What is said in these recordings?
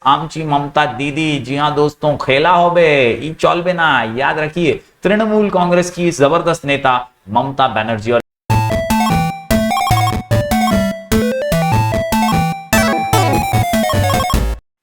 आमची ममता दीदी। जी हाँ दोस्तों, खेला हो बे ई चलबे ना। याद रखिए, तृणमूल कांग्रेस की जबरदस्त नेता ममता बनर्जी। और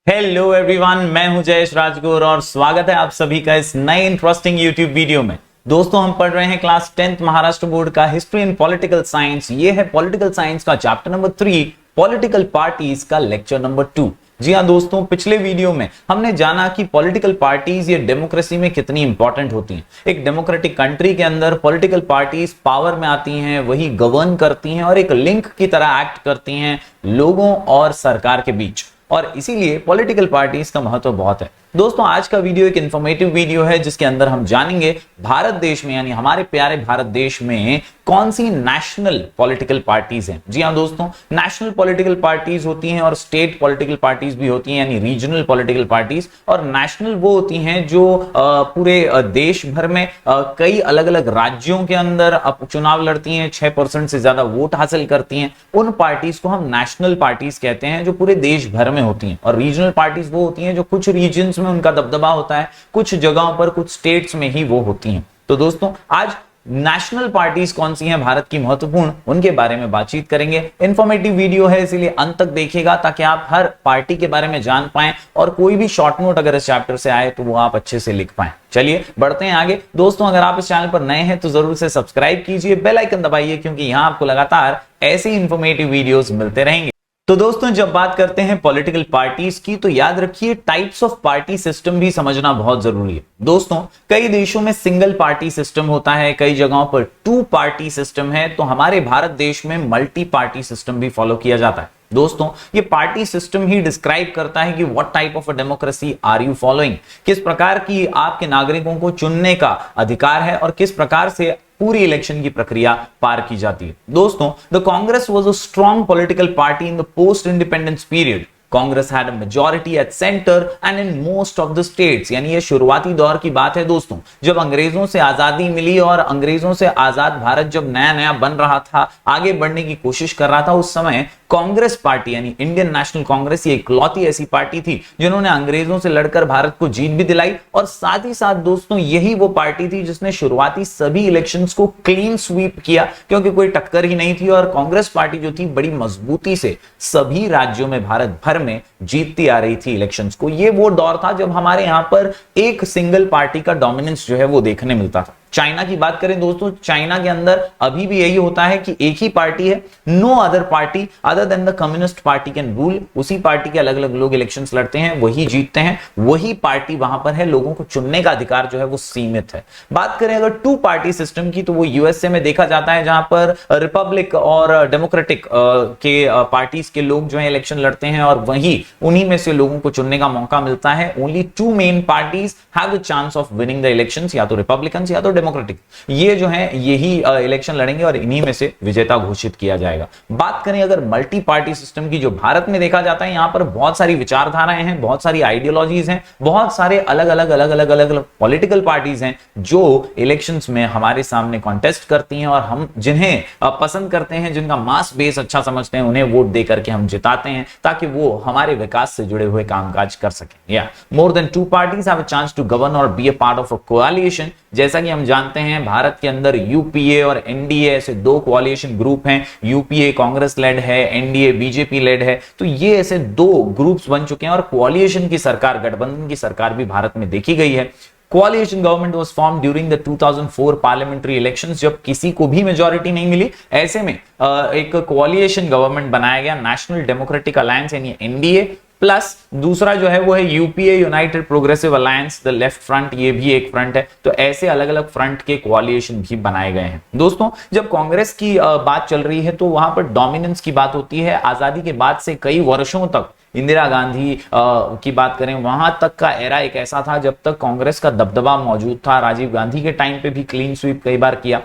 हेलो एवरीवन, मैं हूं जयेश राजगुर और स्वागत है आप सभी का इस नए इंटरेस्टिंग यूट्यूब वीडियो में। दोस्तों, हम पढ़ रहे हैं क्लास 10th महाराष्ट्र बोर्ड का हिस्ट्री एंड पॉलिटिकल साइंस। ये है पॉलिटिकल साइंस का चैप्टर नंबर 3, पॉलिटिकल पार्टीज का लेक्चर नंबर 2। जी हाँ दोस्तों, पिछले वीडियो में हमने जाना कि पॉलिटिकल पार्टीज ये डेमोक्रेसी में कितनी इंपॉर्टेंट होती हैं। एक डेमोक्रेटिक कंट्री के अंदर पॉलिटिकल पार्टीज पावर में आती हैं, वही गवर्न करती हैं और एक लिंक की तरह एक्ट करती हैं लोगों और सरकार के बीच, और इसीलिए पॉलिटिकल पार्टीज का महत्व बहुत है। दोस्तों, आज का वीडियो एक इंफॉर्मेटिव वीडियो है जिसके अंदर हम जानेंगे भारत देश में, यानी हमारे प्यारे भारत देश में कौन सी नेशनल पॉलिटिकल पार्टीज हैं। जी हाँ दोस्तों, नेशनल पॉलिटिकल पार्टीज होती हैं और स्टेट पॉलिटिकल पार्टीज भी होती हैं, यानी रीजनल पॉलिटिकल पार्टीज। और नेशनल वो होती हैं जो पूरे देश भर में कई अलग अलग राज्यों के अंदर चुनाव लड़ती हैं, 6% से ज्यादा वोट हासिल करती हैं। उन पार्टीज को हम नेशनल पार्टीज कहते हैं, जो पूरे देश भर में होती हैं। और रीजनल पार्टीज वो होती हैं जो कुछ रीजन्स में उनका दबदबा होता है, कुछ जगहों पर, कुछ स्टेट्स में ही वो होती हैं। तो दोस्तों, आज नेशनल पार्टीज कौन सी हैं भारत की महत्वपूर्ण, उनके बारे में बातचीत करेंगे। इंफॉर्मेटिव वीडियो है, इसीलिए अंत तक देखिएगा ताकि आप हर पार्टी के बारे में जान पाएं और कोई भी शॉर्ट नोट अगर इस चैप्टर से आए तो वो आप अच्छे से लिख पाएं। चलिए बढ़ते हैं आगे। दोस्तों, अगर आप इस चैनल पर नए हैं तो जरूर से सब्सक्राइब कीजिए, बेल आइकन दबाइए, क्योंकि यहां आपको लगातार ऐसे इंफॉर्मेटिव वीडियोस मिलते रहेंगे। तो दोस्तों, जब बात करते हैं पॉलिटिकल पार्टीज की तो याद रखिए टाइप्स ऑफ पार्टी सिस्टम भी समझना बहुत जरूरी है। दोस्तों, कई देशों में सिंगल पार्टी सिस्टम होता है, कई जगहों पर 2 पार्टी सिस्टम है, तो हमारे भारत देश में मल्टी पार्टी सिस्टम भी फॉलो किया जाता है। दोस्तों, ये पार्टी सिस्टम ही डिस्क्राइब करता है कि what type of a democracy are you following, किस प्रकार की आपके नागरिकों को चुनने का अधिकार है और किस प्रकार से पूरी इलेक्शन की प्रक्रिया पार की जाती है। दोस्तों, the Congress was a strong political party in the post independence period. Congress had a majority at centre and in most of the states. यानी ये शुरुआती दौर की बात है दोस्तों, जब अंग्रेजों से आजादी मिली और अंग्रेजों से आजाद भारत जब नया नया बन रहा था, आगे बढ़ने की कोशिश कर रहा था, उस समय कांग्रेस पार्टी यानी इंडियन नेशनल कांग्रेस ये इकलौती ऐसी पार्टी थी जिन्होंने अंग्रेजों से लड़कर भारत को जीत भी दिलाई। और साथ ही साथ दोस्तों, यही वो पार्टी थी जिसने शुरुआती सभी इलेक्शंस को क्लीन स्वीप किया, क्योंकि कोई टक्कर ही नहीं थी और कांग्रेस पार्टी जो थी बड़ी मजबूती से सभी राज्यों में भारत भर में जीतती आ रही थी इलेक्शंस को। ये वो दौर था जब हमारे यहां पर एक सिंगल पार्टी का डोमिनेंस जो है वो देखने मिलता था। चाइना की बात करें दोस्तों, चाइना के अंदर अभी भी यही होता है कि एक ही पार्टी है, no other party other than the communist party can rule. उसी पार्टी के अलग अलग लोग इलेक्शंस लड़ते हैं, वही जीतते हैं, वही पार्टी वहां पर है, लोगों को चुनने का अधिकार जो है वो सीमित है। बात करें अगर 2 पार्टी सिस्टम की तो वो यूएसए में देखा जाता है, जहां पर रिपब्लिक और डेमोक्रेटिक के पार्टीज के लोग जो है इलेक्शन लड़ते हैं और वही उन्हीं में से लोगों को चुनने का मौका मिलता है। Only 2 main parties have the chance of winning the elections, या तो रिपब्लिकन या तो डेमोक्रेटिक। ये जो है यही इलेक्शन लड़ेंगे और इन्हीं में से विजेता घोषित किया जाएगा। बात करें अगर मल्टी पार्टी सिस्टम की, जो भारत में देखा जाता है, यहां पर बहुत सारी विचारधाराएं हैं, बहुत सारी आइडियोलॉजीज हैं, बहुत सारे अलग अलग पॉलिटिकल पार्टीज हैं जो इलेक्शंस में हमारे सामने कॉन्टेस्ट करती हैं और हम जिन्हें पसंद करते हैं, जिनका मास बेस अच्छा समझते हैं, उन्हें वोट दे करके हम जिताते हैं ताकि वो हमारे विकास से जुड़े हुए कामकाज कर सकें। या more than 2 parties have a chance to govern or be a part of a coalition. जैसा कि हम जानते हैं, भारत के अंदर यूपीए और एनडीए ऐसे 2 कोएलिशन ग्रुप हैं। यूपीए कांग्रेस लेड है, एनडीए बीजेपी लेड है। तो ये ऐसे 2 ग्रुप्स बन चुके हैं और कोएलिशन की सरकार, गठबंधन की सरकार भी भारत में देखी गई है। Coalition government was formed during the 2004 parliamentary elections. जब किसी को भी मेजॉरिटी नहीं मिली, ऐसे में एक कोएलिशन गवर्नमेंट बनाया गया, नेशनल डेमोक्रेटिक अलायंस यानी एनडीए, प्लस दूसरा जो है वो है UPA, United progressive alliance, the left front, ये भी एक फ्रंट है। तो ऐसे अलग अलग फ्रंट के कोएलिशन भी बनाए गए हैं। दोस्तों, जब कांग्रेस की बात चल रही है तो वहां पर डोमिनेंस की बात होती है। आजादी के बाद से कई वर्षों तक, इंदिरा गांधी की बात करें, वहां तक का एरा एक ऐसा था जब तक कांग्रेस का दबदबा मौजूद था। राजीव गांधी के टाइम पे भी क्लीन स्वीप कई बार किया।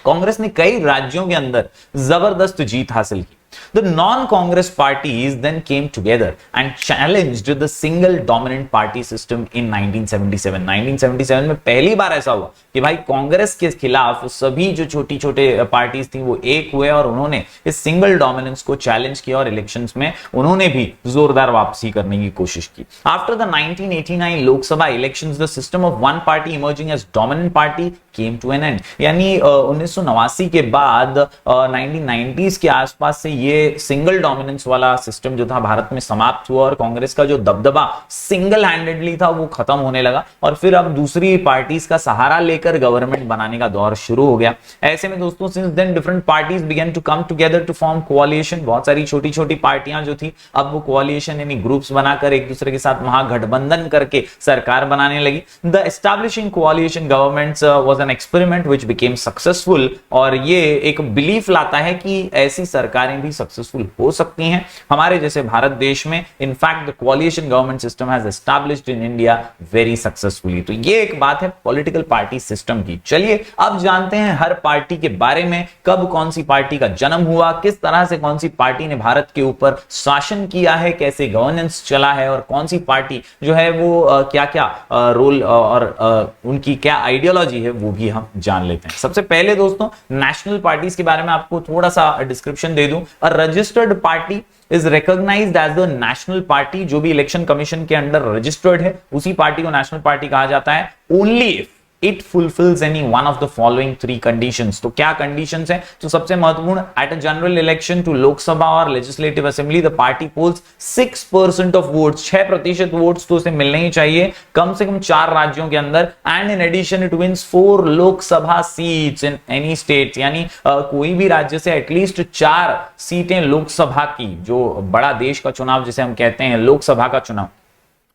कांग्रेस ने कई राज्यों के अंदर जबरदस्त जीत हासिल की। The non-Congress parties then came together and challenged the single dominant party system in 1977. 1977 में पहली बार ऐसा हुआ कि भाई कांग्रेस के खिलाफ सभी जो छोटी छोटे पार्टीज थी वो एक हुए और उन्होंने इस सिंगल डोमिनेंस को चैलेंज किया और इलेक्शंस में उन्होंने भी जोरदार वापसी करने की कोशिश की। After the 1989 Lok Sabha elections, the system of one party emerging as dominant party came to an end. यानी 1989 के बाद 1990s के आसपास से ये सिंगल डोमिनेंस वाला सिस्टम जो था भारत में समाप्त हुआ और कांग्रेस का जो दबदबा सिंगल हैंडेडली था वो खत्म होने लगा और फिर अब दूसरी पार्टीज का सहारा लेकर गवर्नमेंट बनाने का दौर शुरू हो गया। ऐसे में दोस्तों since then different parties began to come together to form coalition. बहुत सारी छोटी छोटी पार्टियां जो थी अब वो कोalition यानी ग्रुप्स बनाकर एक दूसरे के साथ महागठबंधन करके सरकार बनाने लगी। The establishing कोalition governments was an experiment which became successful और ये एक बिलीफ लाता है कि ऐसी सरकारें भी सक्सेसफुल हो सकती हैं हमारे जैसे भारत देश में। In fact the कोalition government system has established in India very successfully. तो ये एक बात है पॉलिटिकल पार्टी सिस्टम की। चलिए अब जानते हैं हर पार्टी के बारे में, कब कौन सी पार्टी का जन्म हुआ, किस तरह से कौन सी पार्टी ने भारत के ऊपर शासन किया है, कैसे गवर्नेंस चला है और कौन सी पार्टी जो है वो क्या क्या रोल और उनकी क्या आइडियोलॉजी है वो भी हम जान लेते हैं। सबसे पहले दोस्तों नेशनल पार्टीज के बारे में आपको थोड़ा सा डिस्क्रिप्शन दे दूं। A registered party is recognised as the national party. जो भी इलेक्शन कमीशन के अंडर रजिस्टर्ड है उसी पार्टी को नेशनल पार्टी कहा जाता है only if it fulfills any one of the following three conditions। तो क्या conditions हैं? तो सबसे महत्वपूर्ण, at a general election to लोक सभा और legislative assembly the party polls 6% of votes। 6% votes तो उसे मिलने ही चाहिए कम से कम 4 राज्यों के अंदर। and in addition it wins 4 Lok Sabha seats in any state। यानी कोई भी राज्य से एटलीस्ट 4 सीटें लोकसभा की, जो बड़ा देश का चुनाव जिसे हम कहते हैं लोकसभा का चुनाव,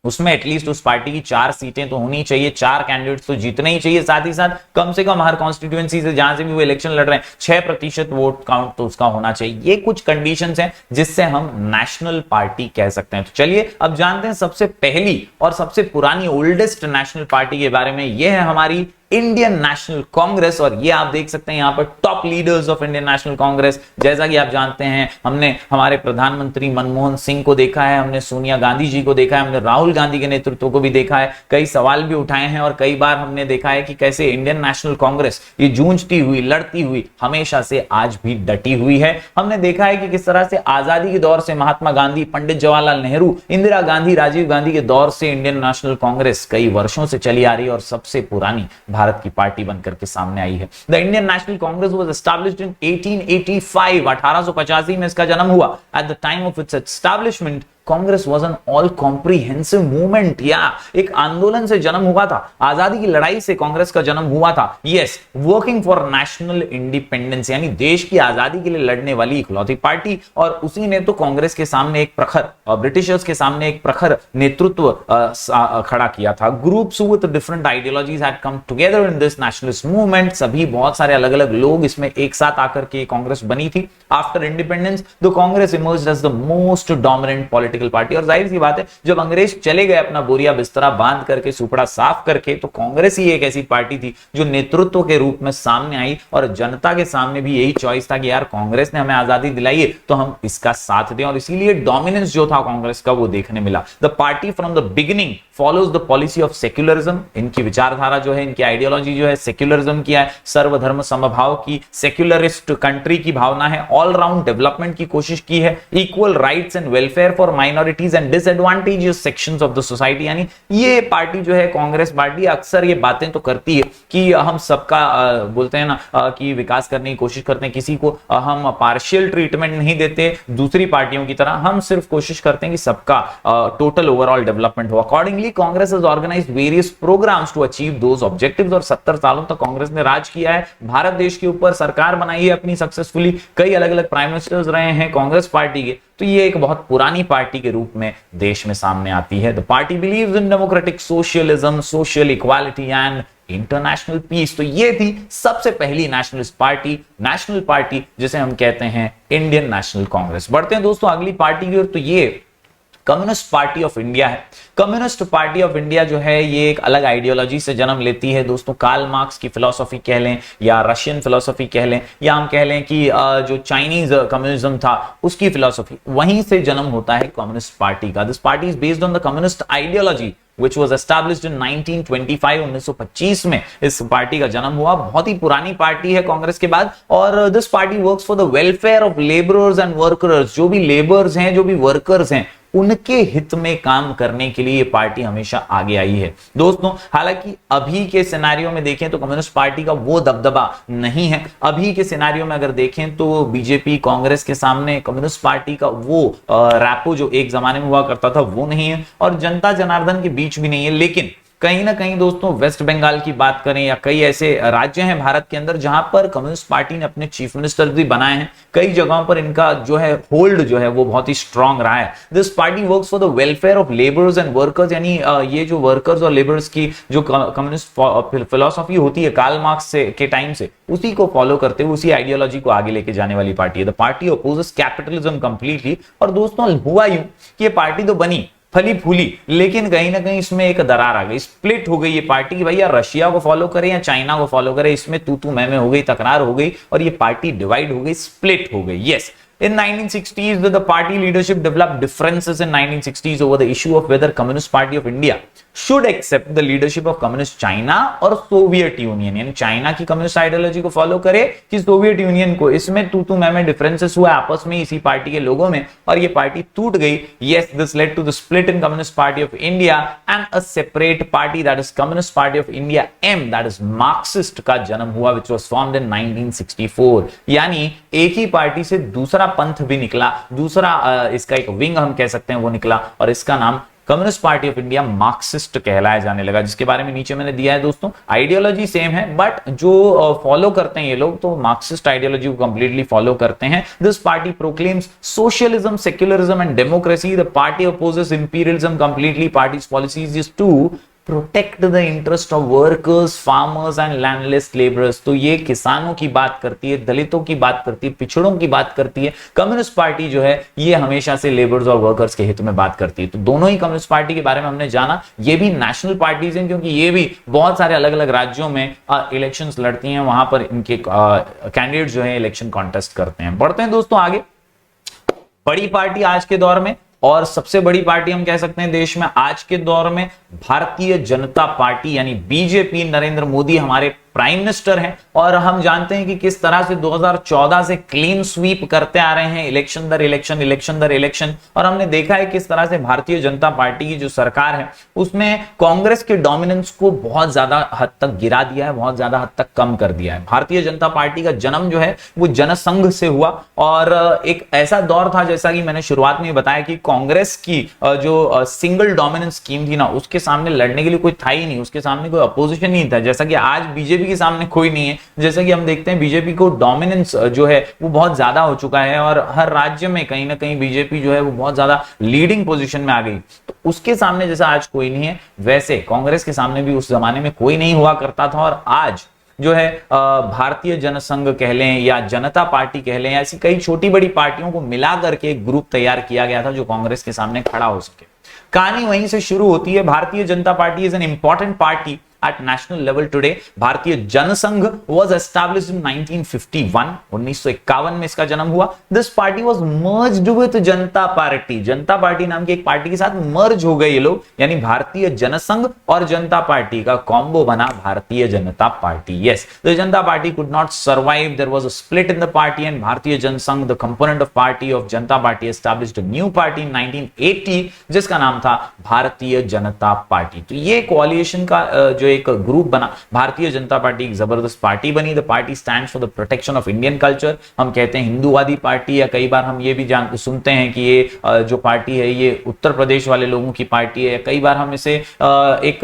उसमें एटलीस्ट उस पार्टी की 4 सीटें तो होनी चाहिए, 4 कैंडिडेट्स तो जीतने ही चाहिए। साथ ही साथ कम से कम हर कॉन्स्टिट्यूएंसी से जहां से भी वो इलेक्शन लड़ रहे हैं 6% वोट काउंट तो उसका होना चाहिए। ये कुछ कंडीशंस हैं जिससे हम नेशनल पार्टी कह सकते हैं। तो चलिए अब जानते हैं सबसे पहली और सबसे पुरानी ओल्डेस्ट नेशनल पार्टी के बारे में। यह है हमारी इंडियन नेशनल कांग्रेस और ये आप देख सकते हैं यहां पर top leaders of Indian national Congress. जैसा कि आप जानते हैं हमने हमारे प्रधानमंत्री मनमोहन सिंह को देखा है, हमने सोनिया गांधी जी को देखा है, हमने राहुल गांधी के नेतृत्व को भी देखा है, कई सवाल भी उठाए हैं और कई बार हमने देखा है कि कैसे इंडियन नेशनल कांग्रेस ये जूझती हुई लड़ती हुई हमेशा से आज भी डटी हुई है। हमने देखा है कि किस तरह से आजादी के दौर से महात्मा गांधी, पंडित जवाहरलाल नेहरू, इंदिरा गांधी, राजीव गांधी के दौर से इंडियन नेशनल कांग्रेस कई वर्षों से चली आ रही है और सबसे पुरानी भारत की पार्टी बनकर के सामने आई है। The Indian national Congress was established in 1885। 1885 में इसका जन्म हुआ। At the time of its establishment Congress was an all comprehensive movement. या एक आंदोलन से जन्म हुआ था, आजादी की लड़ाई से कांग्रेस का जन्म हुआ था। Yes, working for national independence, यानी देश की आजादी के लिए लड़ने वाली इकलौती पार्टी। और उसी ने तो कांग्रेस के सामने एक प्रखर, ब्रिटिशर्स के सामने एक प्रखर नेतृत्व खड़ा किया था। Groups with different ideologies had come together in this nationalist movement. सभी बहुत सारे अलग अलग लोग इसमें एक साथ आकर के कांग्रेस बनी थी। After independence the Congress emerged as the most dominant political party. और जाहिर सी बात है जब अंग्रेज चले गए अपना बोरिया बिस्तरा बांध करके, सुपड़ा साफ करके, तो कांग्रेस ही एक ऐसी पार्टी थी जो नेतृत्व के रूप में सामने आई और जनता के सामने भी यही चॉइस था कि यार कांग्रेस ने हमें आजादी दिलाई है तो हम इसका साथ दें। और इसीलिए डोमिनेंस जो था कांग्रेस का वो देखने मिला। The party from the beginning follows the policy of secularism. इनकी विचारधारा जो है, इनकी आइडियोलॉजी जो है सेक्युलरिज्म की है, सर्वधर्म समभाव की, सेक्युलरिस्ट कंट्री की भावना है, ऑल राउंड डेवलपमेंट की कोशिश की है, equal rights and welfare for minorities and disadvantages sections of the society. यानी ये पार्टी जो है कांग्रेस पार्टी अक्सर ये बातें तो करती है कि हम सबका बोलते हैं ना कि विकास करने की कोशिश करते हैं, किसी को हम पार्शियल ट्रीटमेंट नहीं देते दूसरी पार्टियों की तरह, हम सिर्फ कोशिश करते हैं कि सबका टोटल ओवरऑल डेवलपमेंट हो। Accordingly Congress has organised various programmes to achieve those objectives. और 70 सालों तक कांग्रेस ने राज किया है, भारत देश के ऊपर सरकार बनाई है अपनी सक्सेसफुली, कई अलग अलग प्राइम मिनिस्टर्स रहे हैं कांग्रेस पार्टी के। तो ये एक बहुत पुरानी पार्टी के रूप में देश में सामने आती है। The party believes in democratic socialism, social equality and international peace. तो ये थी सबसे पहली नेशनलिस्ट पार्टी, नेशनल पार्टी जिसे हम कहते हैं इंडियन नेशनल कांग्रेस। बढ़ते हैं दोस्तों अगली पार्टी की ओर। तो ये कम्युनिस्ट पार्टी ऑफ इंडिया है। कम्युनिस्ट पार्टी ऑफ इंडिया जो है ये एक अलग आइडियोलॉजी से जन्म लेती है दोस्तों। कार्ल मार्क्स की फिलॉसफी कह लें या रशियन फिलॉसफी कह लें या हम कह लें कि जो चाइनीज कम्युनिज्म था उसकी फिलॉसफी, वहीं से जन्म होता है कम्युनिस्ट पार्टी का। This party is based on the communist ideology which was established in 1925 1925 में इस पार्टी का जन्म हुआ। बहुत ही पुरानी पार्टी है कांग्रेस के बाद, और this party works for the welfare of labourers and workers. जो भी लेबर्स हैं, जो भी वर्कर्स हैं, उनके हित में काम करने के लिए ये पार्टी हमेशा आगे आई है दोस्तों। हालांकि अभी के सिनेरियो में देखें तो कम्युनिस्ट पार्टी का वो दबदबा नहीं है। अभी के सिनेरियो में अगर देखें तो बीजेपी कांग्रेस के सामने कम्युनिस्ट पार्टी का वो रैपो जो एक जमाने में हुआ करता था वो नहीं है, और जनता जनार्दन के बीच भी नहीं है। लेकिन कहीं ना कहीं दोस्तों वेस्ट बंगाल की बात करें या कई ऐसे राज्य हैं भारत के अंदर जहां पर कम्युनिस्ट पार्टी ने अपने चीफ मिनिस्टर भी बनाए हैं, कई जगहों पर इनका जो है होल्ड जो है वो बहुत ही स्ट्रांग रहा है। This party works for the welfare of labours and workers, यानी ये जो वर्कर्स और लेबर्स की जो कम्युनिस्ट फिलोसॉफी होती है कार्ल मार्क्स से के टाइम से, उसी को फॉलो करते हुए उसी आइडियोलॉजी को आगे लेके जाने वाली पार्टी है। The party opposes capitalism completely. और दोस्तों हुआ यूं कि ये पार्टी तो बनी फली फूली, लेकिन कहीं ना कहीं इसमें एक दरार आ गई, स्प्लिट हो गई ये पार्टी कि भैया रशिया को फॉलो करे या चाइना को फॉलो करे। इसमें तू मैं हो गई, तकरार हो गई और ये पार्टी डिवाइड हो गई, स्प्लिट हो गई। Yes, in 1960s the party leadership developed differences in 1960s over the issue of whether Communist Party of India should accept the leadership of Communist China और सोवियत यूनियन, यानी China की communist ideology को follow करे कि Soviet union को। इसमें तू मैं डिफरेंसेस हुआ आपस में इसी पार्टी के लोगों में, और ये पार्टी टूट गई। Yes, this led to the split in communist party of India and a separate party that is communist party of India M, that is Marxist का जन्म हुआ, व्हिच वाज फॉर्म्ड इन 1964। यानी एक ही पार्टी से दूसरा पंथ भी निकला, दूसरा इसका एक विंग हम कह सकते हैं वो निकला, और इसका नाम communist party of India Marxist कहलाया जाने लगा, जिसके बारे में नीचे मैंने दिया है दोस्तों। आइडियोलॉजी सेम है, बट जो फॉलो करते हैं ये लोग तो मार्क्सिस्ट आइडियोलॉजी को कंप्लीटली फॉलो करते हैं। This party proclaims socialism, secularism and democracy. The party opposes imperialism completely. Parties policies is to protect the interest of workers, farmers and landless labourers. तो ये किसानों की बात करती है, दलितों की बात करती है, पिछड़ों की बात करती है। कम्युनिस्ट पार्टी जो है ये हमेशा से लेबर्स और वर्कर्स के हित में बात करती है। तो दोनों ही कम्युनिस्ट पार्टी के बारे में हमने जाना। ये भी नेशनल पार्टीज हैं क्योंकि ये भी बहुत सारे अलग अलग राज्यों में इलेक्शंस लड़ती हैं, वहां पर इनके कैंडिडेट जो है इलेक्शन कॉन्टेस्ट करते हैं। बढ़ते हैं दोस्तों आगे। बड़ी पार्टी आज के दौर में और सबसे बड़ी पार्टी हम कह सकते हैं देश में आज के दौर में भारतीय जनता पार्टी, यानी बीजेपी। नरेंद्र मोदी हमारे प्राइम मिनिस्टर हैं, और हम जानते हैं कि किस तरह से 2014 से क्लीन स्वीप करते आ रहे हैं, इलेक्शन दर इलेक्शन, इलेक्शन दर इलेक्शन। और हमने देखा है किस तरह से भारतीय जनता पार्टी की जो सरकार है उसमें कांग्रेस के डोमिनेंस को बहुत ज्यादा हद तक गिरा दिया है, बहुत ज्यादा हद तक कम कर दिया है। भारतीय जनता पार्टी का जन्म जो है वो जनसंघ से हुआ, और एक ऐसा दौर था जैसा कि मैंने शुरुआत में बताया कि कांग्रेस की जो सिंगल डोमिनेंस स्कीम थी ना, उसके सामने लड़ने के लिए कोई था ही नहीं, उसके सामने कोई अपोजिशन नहीं था। जैसा कि आज बीजेपी के सामने कोई नहीं है, जैसा कि हम देखते हैं बीजेपी को डोमिनेंस जो है वो बहुत ज्यादा हो चुका है, और हर राज्य में कहीं ना कहीं बीजेपी जो है वो बहुत ज्यादा लीडिंग पोजीशन में आ गई। तो उसके सामने जैसा आज कोई नहीं है, वैसे कांग्रेस के सामने भी उस जमाने में कोई नहीं हुआ करता था। और आज जो है भारतीय जनसंघ कह लें या जनता पार्टी कह लें, ऐसी कई छोटी बड़ी पार्टियों को मिला करके एक ग्रुप तैयार किया गया था जो कांग्रेस के सामने खड़ा हो सके। कहानी वहीं से शुरू होती है। Bharatiya Janata party is an important party at national level today. भारतीय जनसंघ was established in 1951, 1951 में इसका जन्म हुआ। This party was merged with Janata party, Janata party नाम की एक पार्टी के साथ मर्ज हो गए ये लोग, यानी भारतीय जनसंघ और जनता पार्टी का कॉम्बो बना Bharatiya Janata party. Yes, the Janata party could not survive. There was a split in the party and Bharatiya Jana Sangh, the component of party of Janata party, established a new party in 1980 जिसका नाम था भारतीय जनता पार्टी। तो ये कोalition का जो एक ग्रुप बना, भारतीय जनता पार्टी एक जबरदस्त पार्टी बनी। The party stands for the protection of Indian culture. हम कहते हैं हिंदूवादी पार्टी, या कई बार हम ये भी सुनते हैं कि ये जो पार्टी है ये उत्तर प्रदेश वाले लोगों की पार्टी है। कई बार हम इसे एक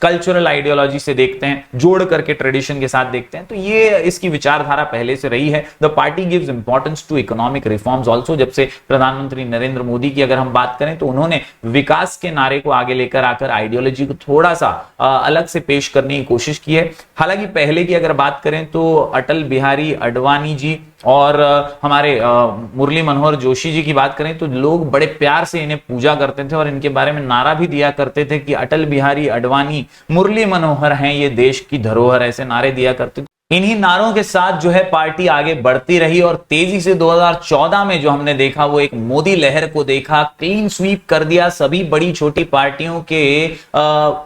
कल्चरल आइडियोलॉजी से देखते हैं, जोड़ करके ट्रेडिशन के साथ देखते हैं। तो ये इसकी विचारधारा पहले से रही है। The party gives importance to economic reforms also. जब से प्रधानमंत्री नरेंद्र मोदी की अगर हम बात करें तो उन्होंने विकास के नारे को आगे लेकर आकर आइडियोलॉजी को थोड़ा सा अलग से पेश करने की कोशिश की है। हालांकि पहले की अगर बात करें तो अटल बिहारी आडवाणी जी और हमारे मुरली मनोहर जोशी जी की बात करें तो लोग बड़े प्यार से इन्हें पूजा करते थे और इनके बारे में नारा भी दिया करते थे कि अटल बिहारी आडवाणी मुरली मनोहर हैं, ये देश की धरोहर, ऐसे नारे दिया करते थे। इन्हीं नारों के साथ जो है पार्टी आगे बढ़ती रही और तेजी से 2014 में जो हमने देखा वो एक मोदी लहर को देखा, क्लीन स्वीप कर दिया, सभी बड़ी छोटी पार्टियों के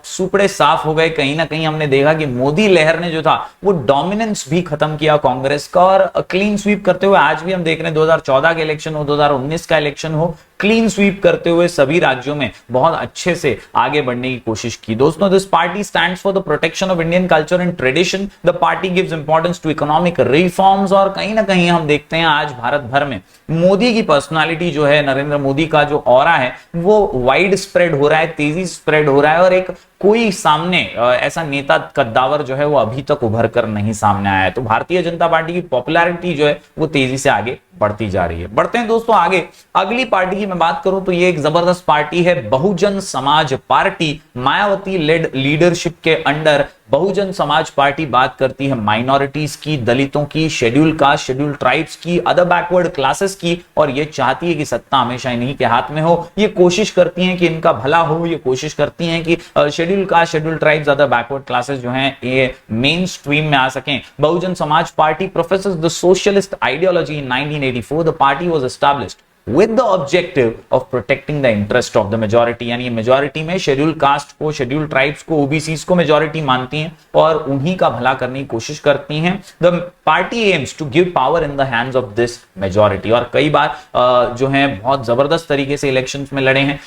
सुपड़े साफ हो गए। कहीं ना कहीं हमने देखा कि मोदी लहर ने जो था वो डोमिनेंस भी खत्म किया कांग्रेस का, और क्लीन स्वीप करते हुए आज भी हम देख रहे हैं 2014 के इलेक्शन हो, 2019 का इलेक्शन हो, क्लीन स्वीप करते हुए सभी राज्यों में बहुत अच्छे से आगे बढ़ने की कोशिश की। दोस्तों, this party stands for the protection of Indian culture and tradition. The party gives importance to economic reforms. और कहीं ना कहीं हम देखते हैं आज भारत भर में मोदी की पर्सनालिटी जो है, नरेंद्र मोदी का जो ऑरा है वो वाइड स्प्रेड हो रहा है, तेजी स्प्रेड हो रहा है, और एक कोई सामने ऐसा नेता कद्दावर जो है वो अभी तक उभर कर नहीं सामने आया है। तो भारतीय जनता पार्टी की पॉपुलैरिटी जो है वो तेजी से आगे बढ़ती जा रही है। बढ़ते हैं दोस्तों आगे। अगली पार्टी की मैं बात करूं तो ये एक जबरदस्त पार्टी है, Bahujan Samaj party. Mayawati lead leadership के अंडर बहुजन समाज पार्टी बात करती है माइनॉरिटीज की, दलितों की, शेड्यूल कास्ट, शेड्यूल ट्राइब्स की, अदर बैकवर्ड क्लासेस की, और ये चाहती है कि सत्ता हमेशा इन्हीं के हाथ में हो। ये कोशिश करती हैं कि इनका भला हो, ये कोशिश करती हैं कि schedule caste, schedule tribes, other backward classes जो हैं ये मेन स्ट्रीम में आ सकें। Bahujan Samaj party professors the socialist ideology in 1984। The party was established with the objective of protecting the interest of the majority। यानी मेजॉरिटी में शेड्यूल कास्ट को, schedule tribes को, OBCs को मेजॉरिटी मानती हैं और उन्हीं का भला करने की कोशिश करती हैं। The party aims to give power in the hands of this majority. और कई बार जो है बहुत जबरदस्त तरीके से इलेक्शंस में लड़े हैं।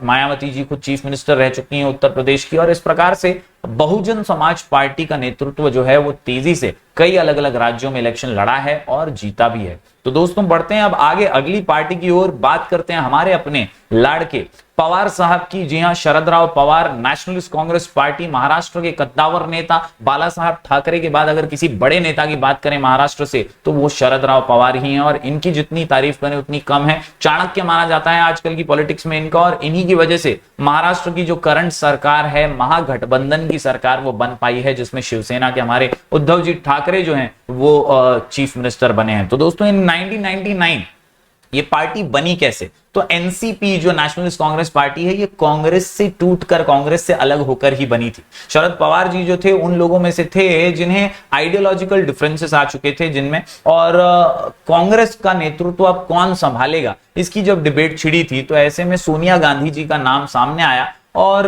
मायावती जी खुद चीफ मिनिस्टर रह चुकी हैं उत्तर प्रदेश की, और इस प्रकार से बहुजन समाज पार्टी का नेतृत्व जो है वो तेजी से कई अलग अलग राज्यों में इलेक्शन लड़ा है और जीता भी है। तो दोस्तों बढ़ते हैं अब आगे अगली पार्टी की ओर, बात करते हैं हमारे अपने लाड़के पवार साहब की। जी हां, शरद राव पवार, नेशनलिस्ट कांग्रेस पार्टी, महाराष्ट्र के कद्दावर नेता। बाला साहब ठाकरे के बाद अगर किसी बड़े नेता की बात करें महाराष्ट्र से तो वो शरद राव पवार ही हैं, और इनकी जितनी तारीफ करें उतनी कम है। चाणक्य माना जाता है आजकल की पॉलिटिक्स में इनका, और इन्हीं की वजह से महाराष्ट्र की जो करंट सरकार है, महागठबंधन की सरकार, वो बन पाई है, जिसमें शिवसेना के हमारे उद्धव जी ठाकरे जो हैं वो चीफ मिनिस्टर बने हैं। तो दोस्तों इन 1999 ये पार्टी बनी कैसे? तो एनसीपी जो नेशनलिस्ट कांग्रेस पार्टी है, ये कांग्रेस से टूटकर, कांग्रेस से अलग होकर ही बनी थी। शरद पवार जी जो थे उन लोगों में से थे जिन्हें आइडियोलॉजिकल डिफरेंसेस आ चुके थे जिनमें, और कांग्रेस का नेतृत्व अब कौन संभालेगा इसकी जब डिबेट छिड़ी थी तो ऐसे में सोनिया गांधी जी का नाम सामने आया, और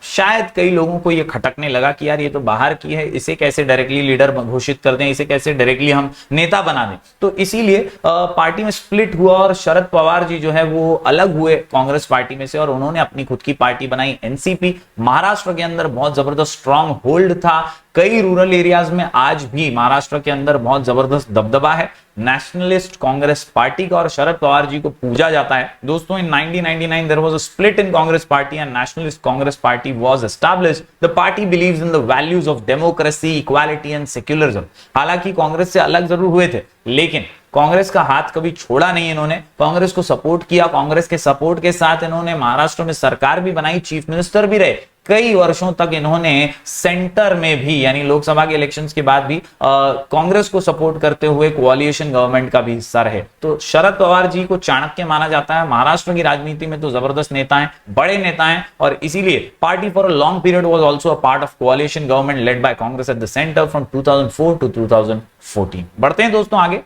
शायद कई लोगों को ये खटकने लगा कि यार ये तो बाहर की है, इसे कैसे डायरेक्टली लीडर घोषित कर दें, इसे कैसे डायरेक्टली हम नेता बना दें। तो इसीलिए पार्टी में स्प्लिट हुआ और शरद पवार जी जो है वो अलग हुए कांग्रेस पार्टी में से, और उन्होंने अपनी खुद की पार्टी बनाई एनसीपी। महाराष्ट्र के अंदर बहुत जबरदस्त स्ट्रांग होल्ड था, कई रूरल एरियाज में आज भी महाराष्ट्र के अंदर बहुत जबरदस्त दबदबा है नेशनलिस्ट कांग्रेस पार्टी का, और शरद पवार जी को पूजा जाता है। दोस्तों in 1999 there was a split in Congress party and nationalist Congress party was established. The party believes in the values of democracy, equality and secularism. हालांकि कांग्रेस से अलग जरूर हुए थे, लेकिन कांग्रेस का हाथ कभी छोड़ा नहीं इन्होंने, कांग्रेस को सपोर्ट किया। कांग्रेस के सपोर्ट के साथ इन्होंने महाराष्ट्र में सरकार भी बनाई, चीफ मिनिस्टर भी रहे। कई वर्षों तक इन्होंने सेंटर में भी, यानी लोकसभा के इलेक्शंस के बाद भी कांग्रेस को सपोर्ट करते हुए कोalition गवर्नमेंट का भी हिस्सा रहे। तो शरद पवार जी को चाणक्य माना जाता है, महाराष्ट्र की राजनीति में तो जबरदस्त नेता हैं, बड़े नेता हैं, और इसीलिए party for a long period was also a part of coalition government led by Congress at the centre from 2004 to 2014। बढ़ते हैं दोस्तों आगे।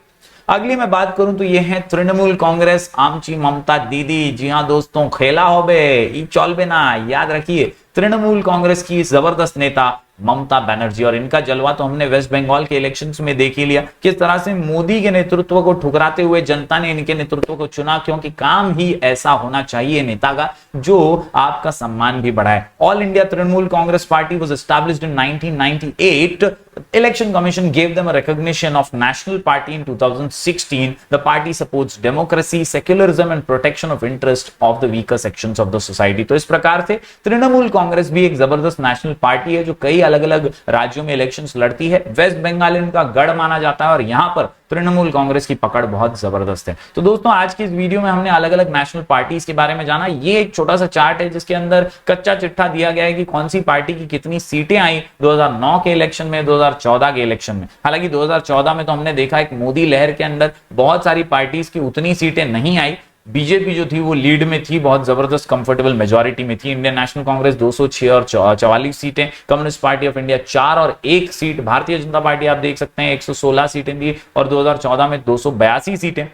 अगली मैं बात करूं तो ये है तृणमूल कांग्रेस, आमची ममता दीदी। जी हां दोस्तों, खेला हो बे ई चौलबे ना, याद रखिए तृणमूल कांग्रेस की जबरदस्त नेता ममता बनर्जी, और इनका जलवा तो हमने वेस्ट बंगाल के इलेक्शंस में देख ही लिया, किस तरह से मोदी के नेतृत्व को ठुकराते हुए जनता ने इनके नेतृत्व को चुना, क्योंकि काम ही ऐसा होना चाहिए नेता का जो आपका सम्मान भी बढ़ाए। All India Trinamool Congress party was established in 1998। Election Commission gave them a recognition of national party in 2016. The party supports democracy, secularism and protection of interest of the weaker sections of the society। तो इस प्रकार से तृणमूल कांग्रेस भी एक जबरदस्त national party है जो कई अलग अलग राज्यों में इलेक्शंस लड़ती है। वेस्ट बंगाल इनका गढ़ माना जाता है और यहां पर तृणमूल कांग्रेस की पकड़ बहुत जबरदस्त है। तो दोस्तों आज की इस वीडियो में हमने अलग अलग नेशनल पार्टीज के बारे में जाना। ये एक छोटा सा चार्ट है जिसके अंदर कच्चा चिट्ठा दिया गया है कि कौन सी पार्टी की कितनी सीटें आई 2009 के इलेक्शन में, 2014 के इलेक्शन में। हालांकि 2014 में तो हमने देखा एक मोदी लहर के अंदर बहुत सारी पार्टीज की उतनी सीटें नहीं आई। बीजेपी जो थी वो लीड में थी, बहुत जबरदस्त कंफर्टेबल मेजॉरिटी में थी। इंडियन नेशनल कांग्रेस 206 और 44 सीटें, कम्युनिस्ट पार्टी ऑफ इंडिया 4 और 1 सीट, भारतीय जनता पार्टी आप देख सकते हैं 116 सीटें दी और 2014 में 282 सीटें।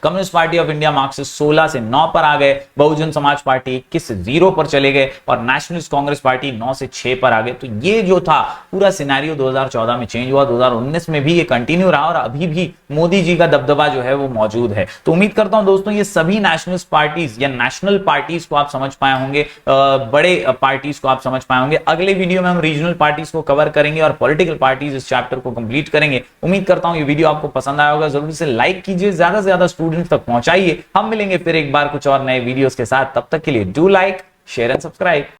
Communist party of India Marxist 16 से 9 पर आ गए, बहुजन समाज पार्टी 21 से 0 पर चले गए और नेशनलिस्ट कांग्रेस पार्टी 9 से 6 पर आ गए। तो ये जो था पूरा सिनेरियो 2014 में चेंज हुआ, 2019 में भी ये कंटिन्यू रहा और अभी भी मोदी जी का दबदबा जो है वो मौजूद है। तो उम्मीद करता हूं दोस्तों ये सभी नेशनलिस्ट पार्टीज या नेशनल पार्टीज को आप समझ पाए होंगे, बड़े पार्टीज को आप समझ पाए होंगे। अगले वीडियो में हम रीजनल पार्टीज को कवर करेंगे और पॉलिटिकल पार्टीज इस चैप्टर को कंप्लीट करेंगे। उम्मीद करता हूं ये वीडियो आपको पसंद आया होगा। जरूर से लाइक कीजिए, ज्यादा से ज्यादा स्टूडेंट्स तक पहुंचाइए। हम मिलेंगे फिर एक बार कुछ और नए वीडियोस के साथ। तब तक के लिए do like, share and subscribe.